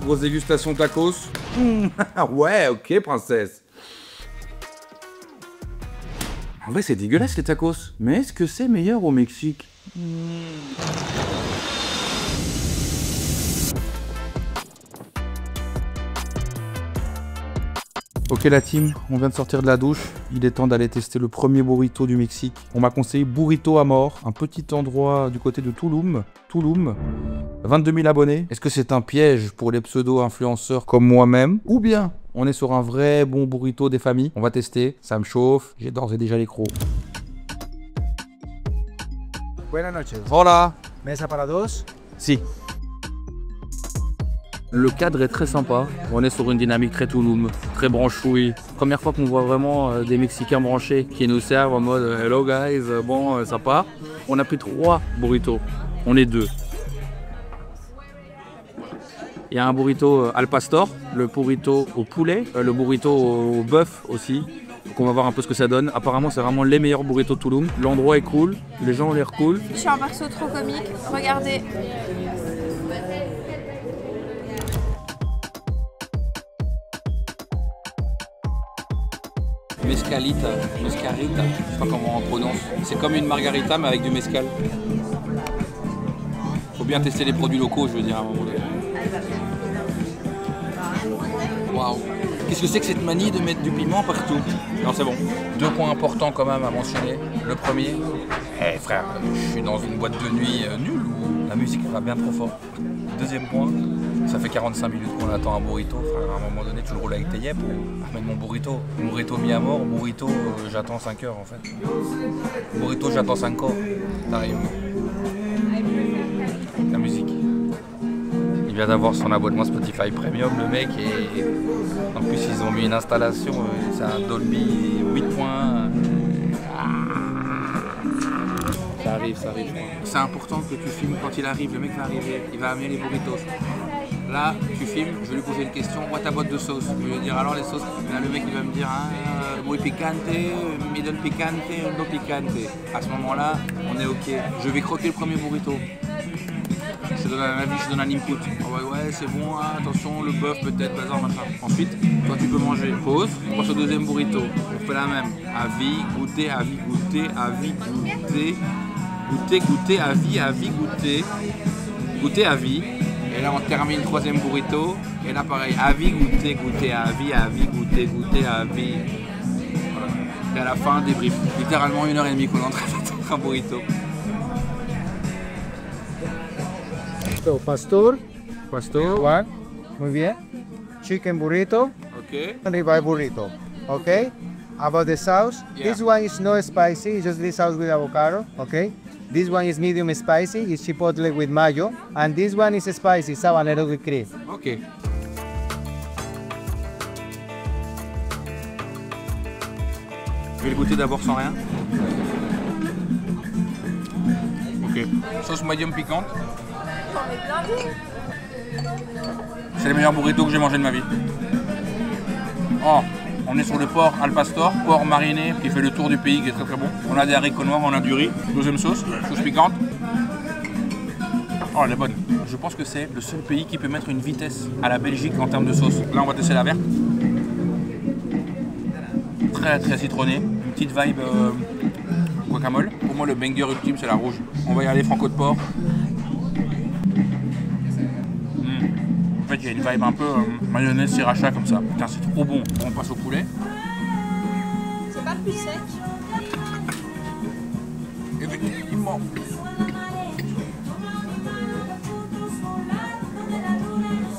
Grosse dégustation tacos. Ouais, ok, princesse. En vrai, c'est dégueulasse les tacos. Mais est-ce que c'est meilleur au Mexique? Ok la team, on vient de sortir de la douche, il est temps d'aller tester le premier burrito du Mexique. On m'a conseillé Burrito Amor, un petit endroit du côté de Tulum. 22 000 abonnés. Est-ce que c'est un piège pour les pseudo-influenceurs comme moi-même? Ou bien on est sur un vrai bon burrito des familles? On va tester, ça me chauffe, j'ai d'ores et déjà les crocs. Buenas noches. Hola. Mesa para dos. Si. Le cadre est très sympa, on est sur une dynamique très Tulum, très branchouille. Première fois qu'on voit vraiment des Mexicains branchés qui nous servent en mode « Hello guys, bon, ça part ». On a pris 3 burritos, on est 2. Il y a un burrito al pastor, le burrito au poulet, le burrito au bœuf aussi. Donc on va voir un peu ce que ça donne. Apparemment c'est vraiment les meilleurs burritos de Tulum. L'endroit est cool, les gens ont l'air cool. Je suis un perso trop comique, regardez. Mescalita, mescarita, je sais pas comment on prononce. C'est comme une margarita mais avec du mescal. Faut bien tester les produits locaux, je veux dire à un moment donné. Waouh! Qu'est-ce que c'est que cette manie de mettre du piment partout? Non, c'est bon. 2 points importants quand même à mentionner. Le premier, frère, je suis dans une boîte de nuit nulle où la musique va bien trop fort. Deuxième point, ça fait 45 minutes qu'on attend un burrito. Frère, à un moment donné, tu le roules avec tes yep ou ramène mon burrito. Burrito mi amor, burrito, j'attends 5 heures en fait. Burrito, j'attends 5 heures. T'arrives. La musique. Il vient d'avoir son abonnement Spotify Premium, le mec, et en plus ils ont mis une installation, c'est un Dolby 8 points. Ça arrive, je crois. C'est important que tu filmes quand il arrive, le mec va arriver, il va amener les burritos. Là, tu filmes, je vais lui poser une question, où est ta boîte de sauce? Je vais lui dire alors les sauces, là le mec il va me dire, muy picante, middle picante, no picante. À ce moment-là, on est ok. Je vais croquer le premier burrito. Je donne un avis, je donne un input. Oh ouais, c'est bon, hein, attention, le bœuf peut-être, bazar, machin. Ensuite, toi tu peux manger. Pause, on passe au deuxième burrito. On fait la même. Avis, goûter, avis, goûter, avis, goûter. Goûter, goûter, avis, goûter. Goûter, avis. Et là on termine troisième burrito. Et là pareil, avis, goûter, goûter, avis, goûter, goûter, avis. Voilà. Et à la fin, débrief. Littéralement 1h30 qu'on est en train de faire un burrito. So, pastor, Pastor. one, muy bien. Chicken burrito, Ok. ribeye burrito. Okay. About the sauce, Yeah. this one is not spicy, it's just this sauce with avocado. Okay. This one is medium spicy, it's chipotle with mayo, and this one is spicy, sabanero with cream. Ok. Je vais le goûter d'abord sans rien. Ok. Sauce medium piquante. J'en ai blindé. C'est les meilleurs burritos que j'ai mangé de ma vie. Oh, on est sur le porc al pastor, porc mariné qui fait le tour du pays, qui est très très bon. On a des haricots noirs, on a du riz. Deuxième sauce piquante. Oh, elle est bonne. Je pense que c'est le seul pays qui peut mettre une vitesse à la Belgique en termes de sauce. Là, on va tester la verte. Très très citronnée. Une petite vibe guacamole. Pour moi, le banger ultime, c'est la rouge. On va y aller franco de porc. En fait, il y a une vibe un peu mayonnaise sriracha comme ça. Putain, c'est trop bon. On passe au poulet. C'est pas plus sec. Effectivement.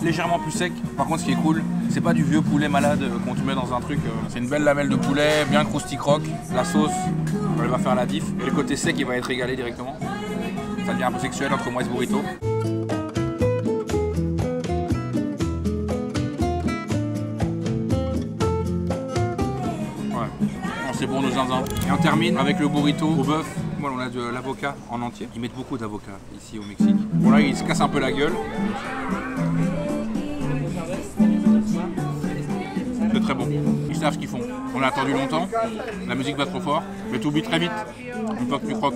Légèrement plus sec. Par contre, ce qui est cool, c'est pas du vieux poulet malade qu'on te met dans un truc. C'est une belle lamelle de poulet, bien crousticroque. La sauce, elle va faire la diff. Et le côté sec, il va être égalé directement. Ça devient un peu sexuel entre moi et ce burrito. C'est bon le zinzin. Et on termine avec le burrito au bœuf. Voilà, on a de l'avocat en entier. Ils mettent beaucoup d'avocats ici au Mexique. Bon là, il se casse un peu la gueule. C'est très bon. Ici savent ce qu'ils font. On a attendu longtemps, la musique va trop fort, mais tu oublies très vite une fois que tu croques.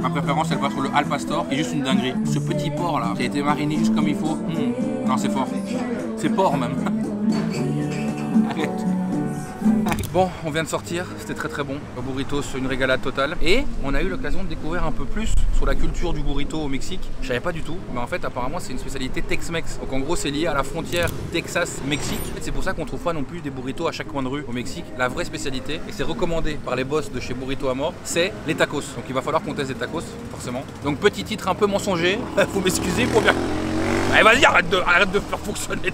Ma préférence, elle va sur le al pastor, qui est juste une dinguerie. Ce petit porc là, qui a été mariné juste comme il faut. Non, c'est fort. C'est porc même. Arrête. Bon, on vient de sortir, c'était très très bon. Le burritos, une régalade totale. Et on a eu l'occasion de découvrir un peu plus sur la culture du burrito au Mexique. Je savais pas du tout, mais en fait apparemment c'est une spécialité Tex-Mex. Donc en gros c'est lié à la frontière Texas-Mexique. C'est pour ça qu'on trouve pas non plus des burritos à chaque coin de rue au Mexique. La vraie spécialité, et c'est recommandé par les boss de chez Burrito Amor, c'est les tacos. Donc il va falloir qu'on teste des tacos, forcément. Donc petit titre un peu mensonger, faut m'excuser pour bien... Allez vas-y, arrête de faire fonctionner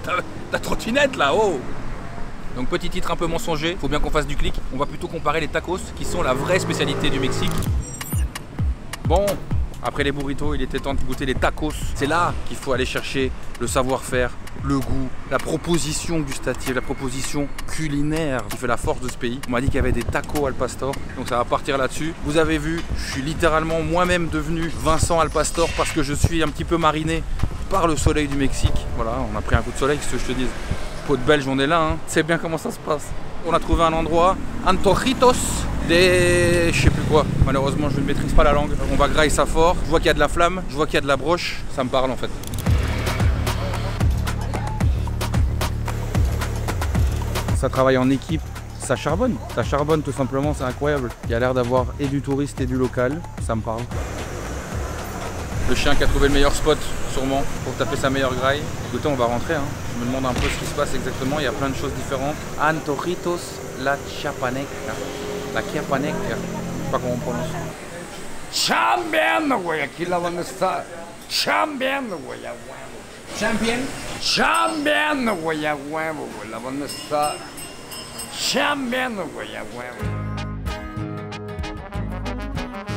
ta trottinette là, oh. Donc petit titre un peu mensonger, faut bien qu'on fasse du clic. On va plutôt comparer les tacos qui sont la vraie spécialité du Mexique. Bon, après les burritos, il était temps de goûter les tacos. C'est là qu'il faut aller chercher le savoir-faire, le goût, la proposition gustative, la proposition culinaire qui fait la force de ce pays. On m'a dit qu'il y avait des tacos al pastor, donc ça va partir là-dessus. Vous avez vu, je suis littéralement moi-même devenu Vincent al pastor parce que je suis un petit peu mariné par le soleil du Mexique. Voilà, on a pris un coup de soleil, qu'est-ce que je te dis. Peau de belge, on est là, hein. C'est bien comment ça se passe. On a trouvé un endroit, Antojitos de... je sais plus quoi. Malheureusement, je ne maîtrise pas la langue. On va grailler ça fort. Je vois qu'il y a de la flamme, je vois qu'il y a de la broche. Ça me parle en fait. Ça travaille en équipe, ça charbonne. Ça charbonne tout simplement, c'est incroyable. Il y a l'air d'avoir et du touriste et du local. Ça me parle. Le chien qui a trouvé le meilleur spot, sûrement, pour taper sa meilleure graille. Écoutez, on va rentrer, hein. Je me demande un peu ce qui se passe exactement. Il y a plein de choses différentes. Antojitos la Chiapaneca. La Chiapaneca. Je sais pas comment on prononce. Champion, güey, aquí la van a estar. Champion, güey, a huevo. Champion. Champion, güey, a huevo, güey, la van a estar. Champion, güey, a huevo.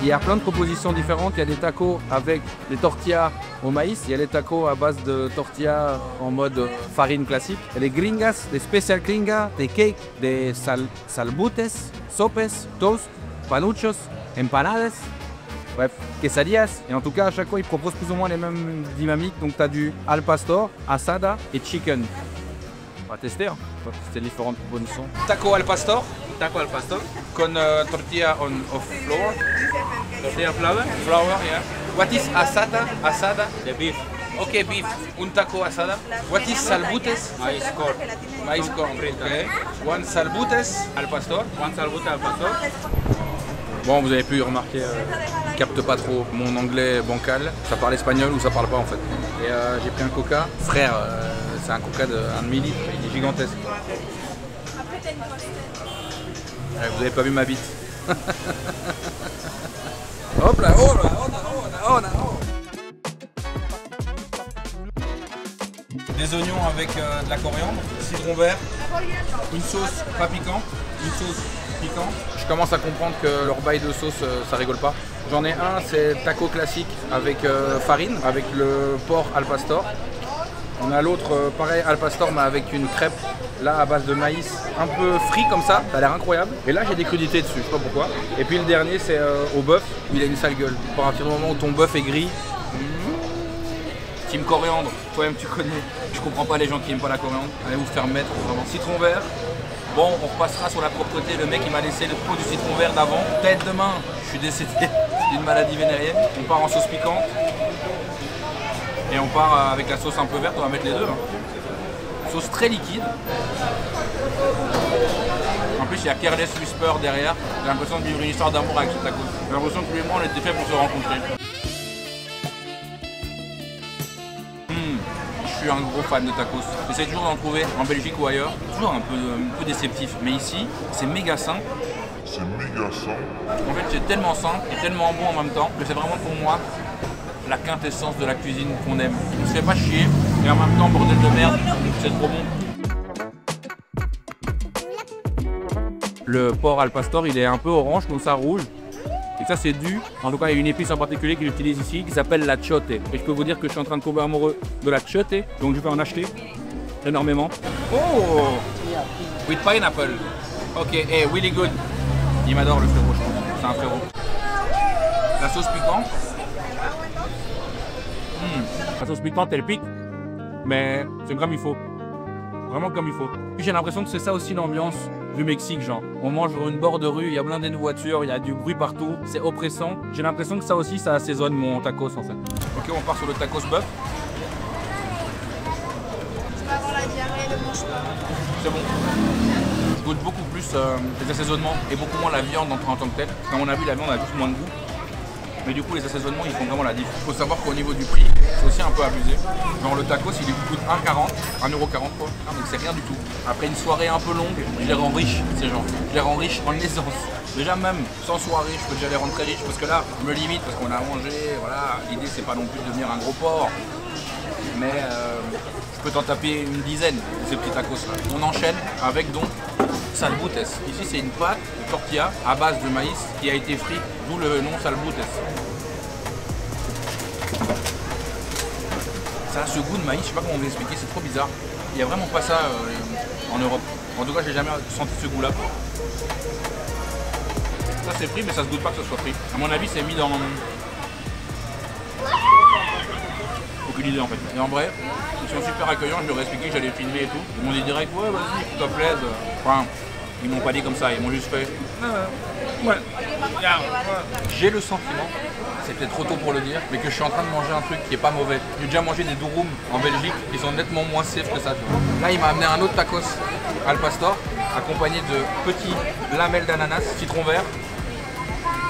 Il y a plein de propositions différentes. Il y a des tacos avec des tortillas au maïs. Il y a les tacos à base de tortillas en mode farine classique. Il y a des gringas, des special gringas, des cakes, des salbutes, sopes, toast, panuchos, empanadas, bref, quesadillas. Et en tout cas, à chaque fois, ils proposent plus ou moins les mêmes dynamiques. Donc, tu as du al pastor, asada et chicken. On va tester, hein. On va tester les différentes propositions. Taco al pastor. Taco al pastor. Con tortilla of flour. Tortilla flour? Flour, yeah. What is asada? Asada? The beef. Okay, beef. Un taco asada. What is salbutes? Maíz corn. Maïs corn. Okay. One salbutes al pastor. One salbute al pastor. Bon, vous avez pu remarquer, je capte pas trop mon anglais bancal. Ça parle espagnol ou ça parle pas en fait. Et j'ai pris un coca. Frère, c'est un coca de 1 demi-litre, il est gigantesque. Vous avez pas vu ma bite. Hop là, oh là, oh là. Des oignons avec de la coriandre, citron vert, une sauce pas piquante, une sauce piquante. Je commence à comprendre que leur bail de sauce, ça rigole pas. J'en ai un, c'est taco classique avec farine, avec le porc al pastor. On a l'autre, pareil, al pastor, mais avec une crêpe, là, à base de maïs, un peu frit comme ça a l'air incroyable. Et là, j'ai des crudités dessus, je sais pas pourquoi. Et puis le dernier, c'est au bœuf, où il a une sale gueule. À partir du moment où ton bœuf est gris, team coriandre, toi-même tu connais. Je comprends pas les gens qui aiment pas la coriandre. Allez vous faire mettre, vraiment. Citron vert. Bon, on repassera sur la propreté. Le mec, il m'a laissé le pot du citron vert d'avant. Peut-être demain, je suis décédé d'une maladie vénérienne. On part en sauce piquante. Et on part avec la sauce un peu verte, on va mettre les deux. Hein. Sauce très liquide. En plus, il y a Careless Whisper derrière. J'ai l'impression de vivre une histoire d'amour avec ce taco. J'ai l'impression que lui et moi, on était fait pour se rencontrer. Je suis un gros fan de tacos. J'essaie toujours d'en trouver en Belgique ou ailleurs. Toujours un peu déceptif. Mais ici, c'est méga sain. C'est méga sain. En fait, c'est tellement sain et tellement bon en même temps que c'est vraiment pour moi la quintessence de la cuisine qu'on aime. On se fait pas chier et en même temps, bordel de merde, c'est trop bon. Le porc al pastor, il est un peu orange, comme ça, rouge. Et ça, c'est dû, en tout cas, il y a une épice en particulier qu'il utilise ici qui s'appelle la chote. Et je peux vous dire que je suis en train de tomber amoureux de la chote, donc je vais en acheter énormément. Oh! With pineapple. Ok, hey, really good. Il m'adore le frérot, je pense. C'est un frérot. La sauce piquante. La sauce piquante, elle pique, mais c'est comme il faut. vraiment comme il faut. Puis j'ai l'impression que c'est ça aussi l'ambiance du Mexique, genre. On mange sur une bord de rue, il y a blindé de voitures, il y a du bruit partout, c'est oppressant. J'ai l'impression que ça aussi, ça assaisonne mon tacos en fait. Ok, on part sur le tacos bœuf. Tu vas avoir la diarrhée, le mange pas. C'est bon. Je goûte beaucoup plus les assaisonnements et beaucoup moins la viande en tant que telle. Parce qu'à mon avis, la viande a juste moins de goût. Mais du coup, les assaisonnements, ils font vraiment la diff. Il faut savoir qu'au niveau du prix, c'est aussi un peu abusé. Genre le tacos, il coûte 1,40, 1,40 €, quoi. Donc c'est rien du tout. Après une soirée un peu longue, je les rends riches, ces gens. Je les rends riches en essence. Déjà même, sans soirée, je peux déjà les rendre très riches. Parce que là, je me limite parce qu'on a mangé, voilà. L'idée, c'est pas non plus de devenir un gros porc. Mais je peux t'en taper une dizaine de ces petits tacos là. On enchaîne avec donc salbutes. Ici c'est une pâte de tortilla à base de maïs qui a été frite, d'où le nom salbutes. Ça a ce goût de maïs, je sais pas comment vous expliquer, c'est trop bizarre. Il n'y a vraiment pas ça en Europe. En tout cas, j'ai jamais senti ce goût là. Ça c'est frit mais ça se goûte pas que ce soit frit. À mon avis c'est mis dans... Aucune idée en fait. Et en vrai, ils sont super accueillants, je leur ai expliqué que j'allais filmer et tout. Ils m'ont dit direct, ouais vas-y, qu'il te plaise. Enfin, ils m'ont pas dit comme ça, ils m'ont juste fait. Ouais. J'ai le sentiment, c'est peut-être trop tôt pour le dire, mais que je suis en train de manger un truc qui est pas mauvais. J'ai déjà mangé des durum en Belgique, qui sont nettement moins safe que ça. Là il m'a amené un autre tacos al pastor, accompagné de petits lamelles d'ananas, citron vert,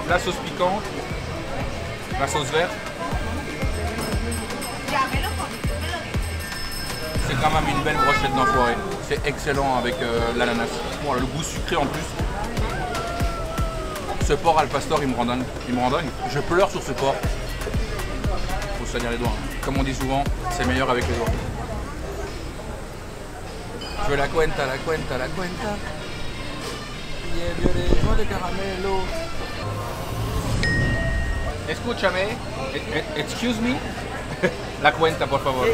la sauce piquante, la sauce verte. C'est quand même une belle brochette d'enfoiré. C'est excellent avec l'ananas. Bon, le goût sucré en plus. Ce porc al pastor, il me rend dingue. Il me rend dingue. Je pleure sur ce porc. Faut se salir les doigts. Hein. Comme on dit souvent, c'est meilleur avec les doigts. Je veux la cuenta, la cuenta, la cuenta. Joie de caramelo. Escúchame. Excuse me. La cuenta, por favor.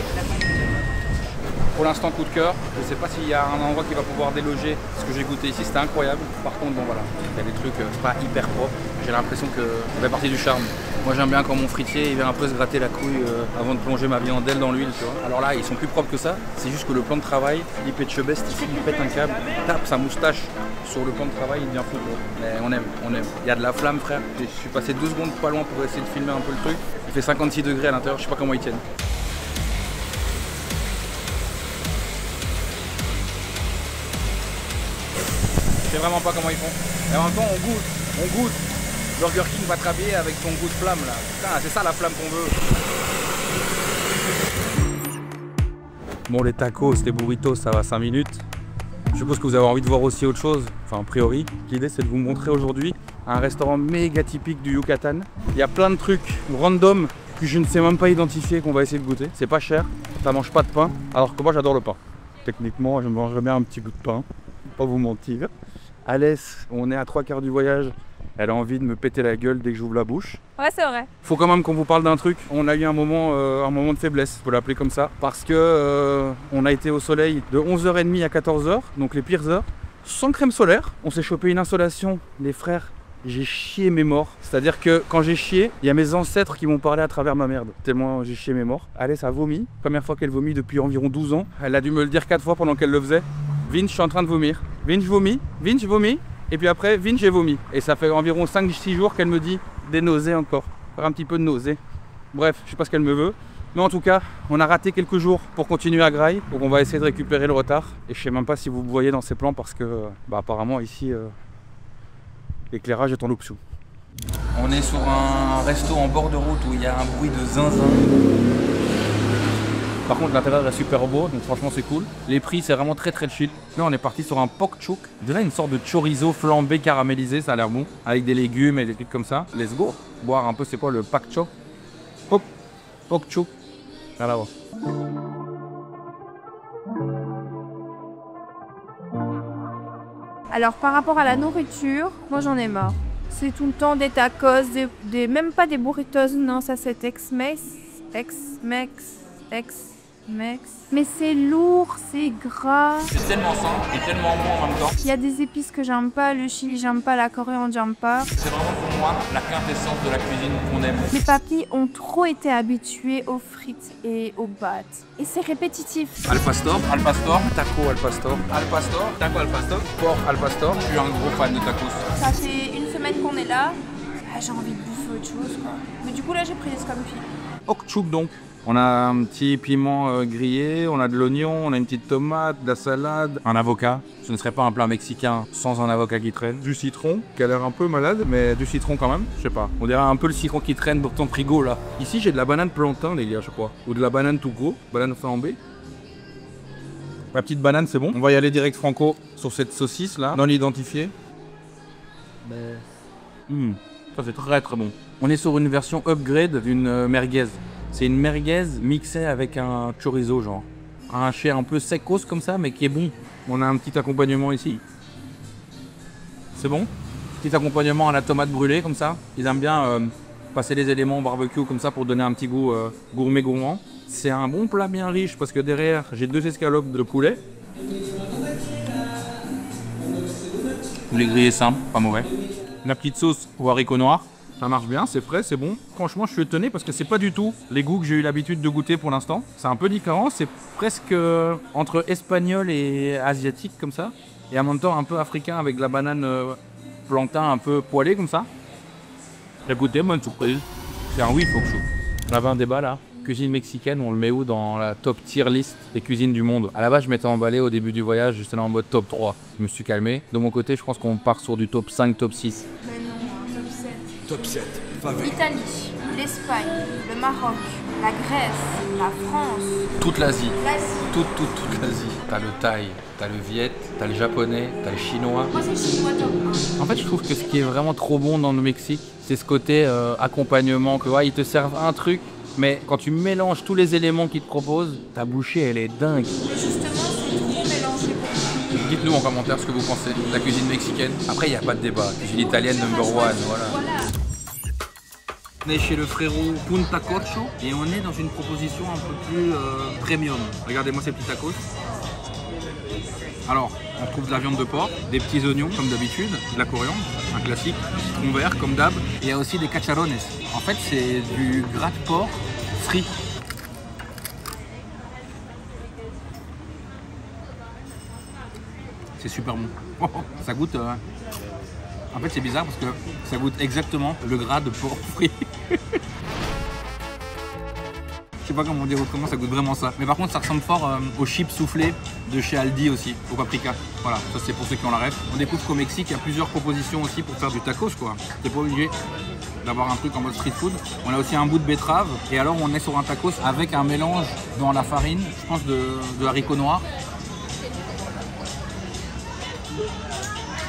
Pour l'instant, coup de cœur. Je ne sais pas s'il y a un endroit qui va pouvoir déloger ce que j'ai goûté ici, c'était incroyable. Par contre, bon voilà, il y a des trucs pas hyper propres. J'ai l'impression que ça fait partie du charme. Moi j'aime bien quand mon fritier il vient un peu se gratter la couille avant de plonger ma viandelle dans l'huile, tu vois. Alors là, ils sont plus propres que ça. C'est juste que le plan de travail, Philippe Etchebest ici, il pète un câble, il tape sa moustache sur le plan de travail, il devient fou. Mais on aime, on aime. Il y a de la flamme, frère. Je suis passé 2 secondes pas loin pour essayer de filmer un peu le truc. Il fait 56 degrés à l'intérieur, je sais pas comment ils tiennent. Je sais vraiment pas comment ils font. Et en même temps, on goûte. Burger King va te rhabiller avec son goût de flamme là. Putain, c'est ça la flamme qu'on veut. Bon, les tacos, les burritos, ça va 5 minutes. Je suppose que vous avez envie de voir aussi autre chose. Enfin, a priori, l'idée c'est de vous montrer aujourd'hui un restaurant méga typique du Yucatan. Il y a plein de trucs random que je ne sais même pas identifier qu'on va essayer de goûter. C'est pas cher, ça mange pas de pain. Alors que moi j'adore le pain. Techniquement, je me mangerais bien un petit bout de pain. Pas vous mentir. Alès, on est à 3/4 du voyage. Elle a envie de me péter la gueule dès que j'ouvre la bouche. Ouais, c'est vrai. Faut quand même qu'on vous parle d'un truc. On a eu un moment de faiblesse, faut l'appeler comme ça. Parce que on a été au soleil de 11h30 à 14h, donc les pires heures, sans crème solaire. On s'est chopé une insolation, les frères. J'ai chié mes morts. C'est-à-dire que quand j'ai chié, il y a mes ancêtres qui m'ont parlé à travers ma merde. Tellement j'ai chié mes morts. Alès a vomi. Première fois qu'elle vomit depuis environ 12 ans. Elle a dû me le dire 4 fois pendant qu'elle le faisait. Vince, je suis en train de vomir. Vince, je vomis. Vince, je vomis. Et puis après, Vince, j'ai vomi. Et ça fait environ 5-6 jours qu'elle me dit des nausées encore. Faire un petit peu de nausées. Bref, je sais pas ce qu'elle me veut. Mais en tout cas, on a raté quelques jours pour continuer à Grail. Donc on va essayer de récupérer le retard. Et je sais même pas si vous me voyez dans ces plans parce que apparemment ici, l'éclairage est en option. On est sur un resto en bord de route où il y a un bruit de zinzin. Par contre, l'intérieur est super beau, donc franchement c'est cool. Les prix, c'est vraiment très chill. Là, on est parti sur un pork chouk. De là, une sorte de chorizo flambé caramélisé, ça a l'air bon. Avec des légumes et des trucs comme ça. Let's go. Boire un peu, c'est quoi le pak chok? Hop, pork chouk. Viens là-bas. Alors, par rapport à la nourriture, moi j'en ai marre. C'est tout le temps des tacos, même pas des burritos, non, ça c'est Tex-Mex, Mex. Mais c'est lourd, c'est gras. C'est tellement sain et tellement bon en même temps. Il y a des épices que j'aime pas, le chili j'aime pas, la coriandre j'aime pas. C'est vraiment pour moi la quintessence de la cuisine qu'on aime. Mes papis ont trop été habitués aux frites et aux pâtes. Et c'est répétitif. Al pastor, taco al pastor, taco al pastor, porc al pastor. Je suis un gros fan de tacos. Ça fait une semaine qu'on est là. Ah, j'ai envie de bouffer autre chose quoi. Mais du coup là j'ai pris des scampi. Okchuk donc. On a un petit piment grillé, on a de l'oignon, on a une petite tomate, de la salade, un avocat. Ce ne serait pas un plat mexicain sans un avocat qui traîne. Du citron, qui a l'air un peu malade, mais du citron quand même, je sais pas. On dirait un peu le citron qui traîne dans ton frigo là. Ici j'ai de la banane plantain les gars je crois. Ou de la banane tout gros, banane flambée. La petite banane c'est bon. On va y aller direct franco sur cette saucisse là, non identifiée. Ça c'est très très bon. On est sur une version upgrade d'une merguez. C'est une merguez mixée avec un chorizo genre. Un chair un peu secos comme ça mais qui est bon. On a un petit accompagnement ici. C'est bon? Petit accompagnement à la tomate brûlée comme ça. Ils aiment bien passer les éléments au barbecue comme ça pour donner un petit goût gourmet gourmand. C'est un bon plat bien riche parce que derrière j'ai 2 escalopes de poulet. Les grillés simples, pas mauvais. La petite sauce aux haricots noirs. Ça marche bien, c'est frais, c'est bon. Franchement, je suis étonné parce que c'est pas du tout les goûts que j'ai eu l'habitude de goûter pour l'instant. C'est un peu différent, c'est presque entre espagnol et asiatique comme ça. Et en même temps un peu africain avec de la banane plantain un peu poêlée comme ça. J'ai goûté, bonne surprise. C'est un oui, faut que je joue. On avait un débat là. Cuisine mexicaine, on le met où dans la top tier list des cuisines du monde? À la base, je m'étais emballé au début du voyage, j'étais en mode top 3. Je me suis calmé. De mon côté, je pense qu'on part sur du top 5, top 6. Mais non, top 7. Top 7, L'Italie, l'Espagne, le Maroc, la Grèce, la France. toute l'Asie. L'Asie. Toute l'Asie. T'as le thaï, t'as le viet, t'as le japonais, t'as le chinois. Moi c'est chinois top 1. En fait, je trouve que ce qui est vraiment trop bon dans le Mexique, c'est ce côté accompagnement. Que, ouais, ils te servent un truc, mais quand tu mélanges tous les éléments qu'ils te proposent, ta bouchée, elle est dingue. Mais justement c'est trop mélangé pour moi. Dites-nous en commentaire ce que vous pensez de la cuisine mexicaine. Après, il n'y a pas de débat. Cuisine italienne number one, voilà. On est chez le frérot Punta Cocho et on est dans une proposition un peu plus premium. Regardez-moi ces petits tacos. Alors, on trouve de la viande de porc, des petits oignons comme d'habitude, de la coriandre, un classique, du citron vert comme d'hab. Et il y a aussi des cacharrones. En fait, c'est du gras de porc frit. C'est super bon. Ça goûte... En fait, c'est bizarre parce que ça goûte exactement le gras de porc frit. Je sais pas comment dire autrement, ça goûte vraiment ça. Mais par contre, ça ressemble fort aux chips soufflés de chez Aldi aussi, au paprika. Voilà, ça c'est pour ceux qui ont la ref. On découvre qu'au Mexique, il y a plusieurs propositions aussi pour faire du tacos, quoi. T'es pas obligé d'avoir un truc en mode street food. On a aussi un bout de betterave. Et alors, on est sur un tacos avec un mélange dans la farine, je pense, de haricots noirs.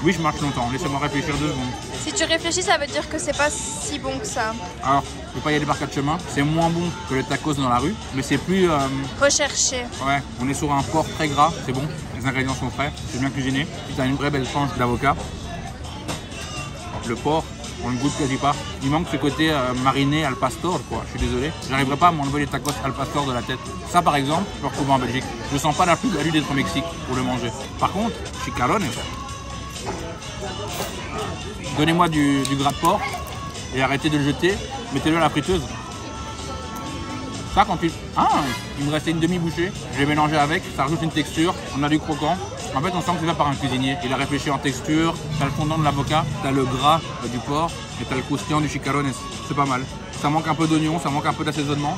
Oui, je marche longtemps. Laissez-moi réfléchir 2 secondes. Si tu réfléchis, ça veut dire que c'est pas si bon que ça. Alors, je vais pas y aller par 4 chemins. C'est moins bon que le tacos dans la rue, mais c'est plus... Recherché. Ouais, on est sur un porc très gras, c'est bon. Les ingrédients sont frais, c'est bien cuisiné. Puis t'as une vraie belle tranche d'avocat. Le porc, on le goûte quasi pas. Il manque ce côté mariné al pastor, quoi. Je suis désolé. J'arriverai pas à m'enlever les tacos al pastor de la tête. Ça, par exemple, je peux retrouver en Belgique. Je sens pas la plus-value d'être au Mexique pour le manger. Par contre, chicharrones, donnez-moi du gras de porc et arrêtez de le jeter, mettez-le à la friteuse. Ça, quand tu... Ah, il me restait une demi-bouchée, je vais mélanger avec, ça rajoute une texture, on a du croquant. En fait, on sent que c'est fait par un cuisinier. Il a réfléchi en texture, t'as le fondant de l'avocat, t'as le gras du porc et t'as le croustillant du chicharrones. C'est pas mal. Ça manque un peu d'oignon, ça manque un peu d'assaisonnement.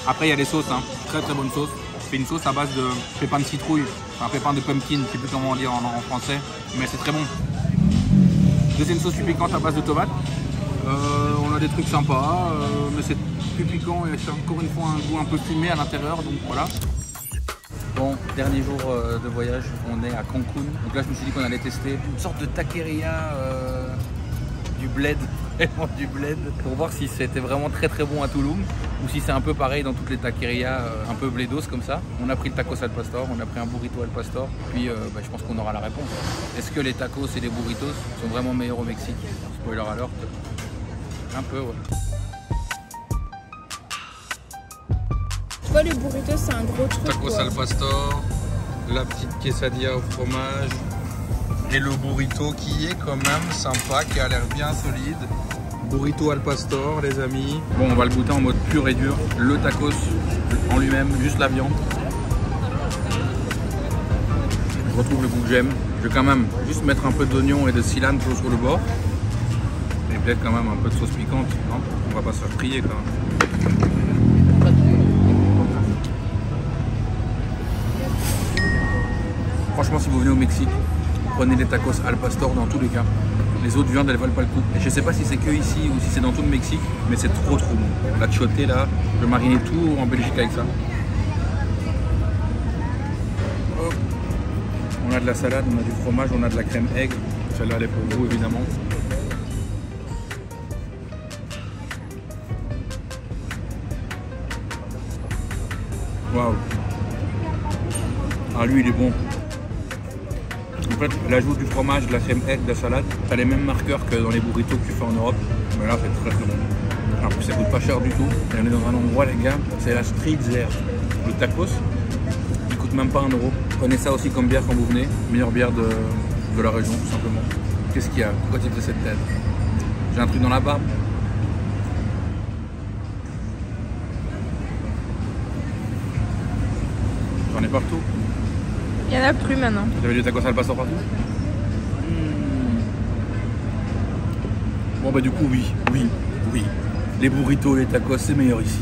Après, il y a des sauces, hein. Très très bonne sauce. C'est une sauce à base de pépins de citrouille, enfin pépins de pumpkin, je sais plus comment on dit en français, mais c'est très bon. Deuxième sauce plus piquante à base de tomates. On a des trucs sympas, mais c'est plus piquant et c'est encore une fois un goût un peu fumé à l'intérieur, donc voilà. Bon, dernier jour de voyage, on est à Cancun. Donc là, je me suis dit qu'on allait tester une sorte de taqueria du bled, du bled, pour voir si c'était vraiment très très bon à Tulum ou si c'est un peu pareil dans toutes les taquerias un peu bledos comme ça. On a pris le tacos al pastor, on a pris un burrito al pastor, puis je pense qu'on aura la réponse. Est-ce que les tacos et les burritos sont vraiment meilleurs au Mexique? Spoiler alert, un peu ouais. Je vois, les burritos, c'est un gros truc. Tacos quoi. al pastor, la petite quesadilla au fromage et le burrito qui est quand même sympa, qui a l'air bien solide. Burrito al pastor, les amis. Bon, on va le goûter en mode pur et dur. Le tacos en lui-même, juste la viande. Je retrouve le goût que j'aime. Je vais quand même juste mettre un peu d'oignon et de cilantro sur le bord. Et peut-être quand même un peu de sauce piquante, non? On va pas se faire prier quand même. Franchement, si vous venez au Mexique, prenez des tacos al pastor dans tous les cas. Les autres viandes, elles valent pas le coup. Et je sais pas si c'est que ici ou si c'est dans tout le Mexique, mais c'est trop bon. La chotée là, je vais mariner tout en Belgique avec ça. Hop. On a de la salade, on a du fromage, on a de la crème egg. Celle-là, elle est pour vous évidemment. Waouh. Ah, lui, il est bon. En fait, l'ajout du fromage, de la crème egg, de la salade, ça a les mêmes marqueurs que dans les burritos que tu fais en Europe. Mais là, c'est très très bon. En plus, ça coûte pas cher du tout. Et on est dans un endroit, les gars, c'est la Street Zère. Le tacos, il coûte même pas 1 euro. Prenez ça aussi comme bière quand vous venez. Meilleure bière de la région, tout simplement. Qu'est-ce qu'il y a? Pourquoi tu fais cette tête? J'ai un truc dans la barbe. J'en ai partout. Il y en a plus maintenant. Vous avez du tacos al pastor partout? Bon bah du coup oui. Les burritos, les tacos, c'est meilleur ici.